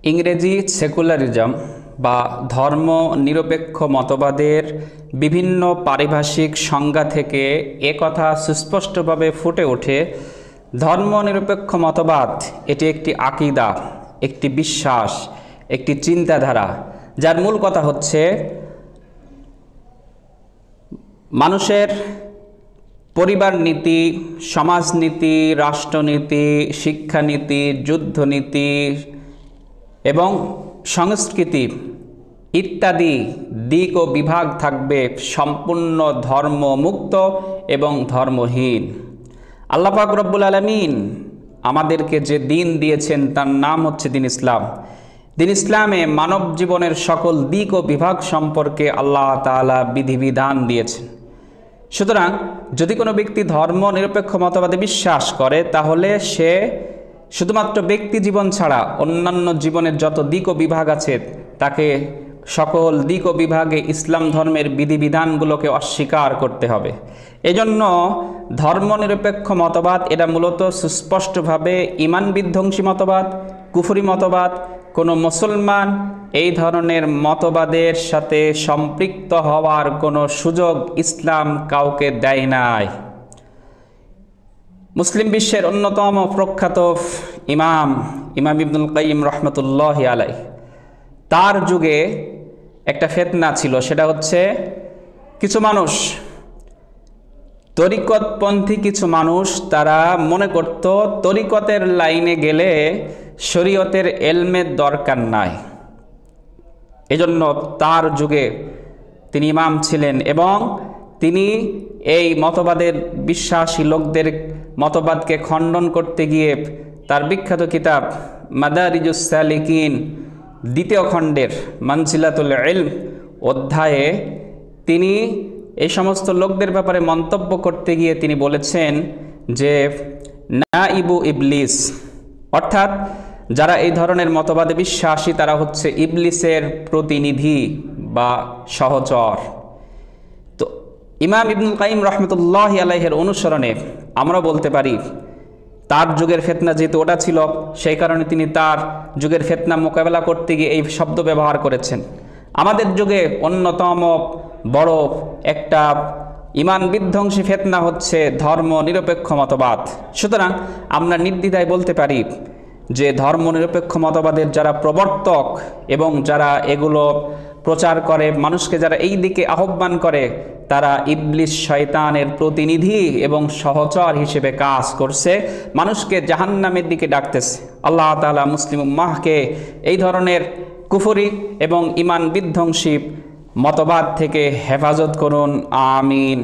ইংরেজি সেকুলারিজম বা ধর্ম নিরপেক্ষ মতবাদের বিভিন্ন পারিভাষিক সংজ্ঞা থেকে একথা সুস্পষ্টভাবে ফুটে ওঠে, ধর্মনিরপেক্ষ মতবাদ এটি একটি আকীদা, একটি বিশ্বাস, একটি চিন্তাধারা, যার মূল কথা হচ্ছে মানুষের পরিবার নীতি, সমাজনীতি, রাষ্ট্রনীতি, শিক্ষানীতি, যুদ্ধনীতি এবং সংস্কৃতি ইত্যাদি দিক ও বিভাগ থাকবে সম্পূর্ণ ধর্মমুক্ত এবং ধর্মহীন। আল্লাহ পাক রব্বুল আলামিন আমাদেরকে যে দিন দিয়েছেন তার নাম হচ্ছে দিন ইসলাম। দিন ইসলামে মানব জীবনের সকল দিক ও বিভাগ সম্পর্কে আল্লাহ তাআলা বিধিবিধান দিয়েছেন। সুতরাং যদি কোনো ব্যক্তি ধর্ম নিরপেক্ষ মতবাদে বিশ্বাস করে, তাহলে সে শুধুমাত্র ব্যক্তি জীবন ছাড়া অন্যান্য জীবনের যত দিক ও বিভাগ আছে তাকে সকল দিক ও বিভাগে ইসলাম ধর্মের বিধিবিধানগুলোকে অস্বীকার করতে হবে। এজন্য ধর্মনিরপেক্ষ মতবাদ এটা মূলত সুস্পষ্টভাবে ঈমান বিধ্বংসী মতবাদ, কুফরি মতবাদ। কোনো মুসলমান এই ধরনের মতবাদের সাথে সম্পৃক্ত হওয়ার কোনো সুযোগ ইসলাম কাউকে দেয় নাই। মুসলিম বিশ্বের অন্যতম প্রখ্যাত ইমাম ইবনুল কাইয়িম রহমতুল্লাহি আলাইহি, তার যুগে একটা ফিতনা ছিল, সেটা হচ্ছে কিছু মানুষ, তরিকতপন্থী কিছু মানুষ, তারা মনে করত তরিকতের লাইনে গেলে শরীয়তের এলমের দরকার নাই। এজন্য তার যুগে তিনি ইমাম ছিলেন এবং তিনি এই মতবাদের বিশ্বাসী লোকদের মতবাদকে খণ্ডন করতে গিয়ে তার বিখ্যাত কিতাব মাদারিজুস সালিকিন দ্বিতীয় খণ্ডের মানজিলাতুল ইলম অধ্যায়ে তিনি এই সমস্ত লোকদের ব্যাপারে মন্তব্য করতে গিয়ে তিনি বলেছেন যে নাইবু ইবলিস, অর্থাৎ যারা এই ধরনের মতবাদে বিশ্বাসী তারা হচ্ছে ইবলিসের প্রতিনিধি বা সহচর। তো ইমাম ইবনুল কাইয়িম রহমতুল্লাহি আলাইহির অনুসরণে আমরা বলতে পারি তার যুগের ফিতনা যেহেতু ওটা ছিল, সেই কারণে তিনি তার যুগের ফিতনা মোকাবেলা করতে গিয়ে এই শব্দ ব্যবহার করেছেন। আমাদের যুগে অন্যতম বড় একটা ঈমান বিধ্বংসী ফিতনা হচ্ছে ধর্ম নিরপেক্ষ মতবাদ। সুতরাং আমরা নির্দ্বিধায় বলতে পারি যে ধর্ম নিরপেক্ষ মতবাদের যারা প্রবর্তক এবং যারা এগুলো প্রচার করে, মানুষকে যারা এই দিকে আহ্বান করে, তারা ইবলিস শয়তানের প্রতিনিধি এবং সহচর হিসেবে কাজ করছে, মানুষকে জাহান্নামের দিকে ডাকতেছে। আল্লাহ তাআলা মুসলিম উম্মাহকে এই ধরনের কুফরি এবং ঈমান বিধ্বংসী মতবাদ থেকে হেফাজত করুন, আমিন।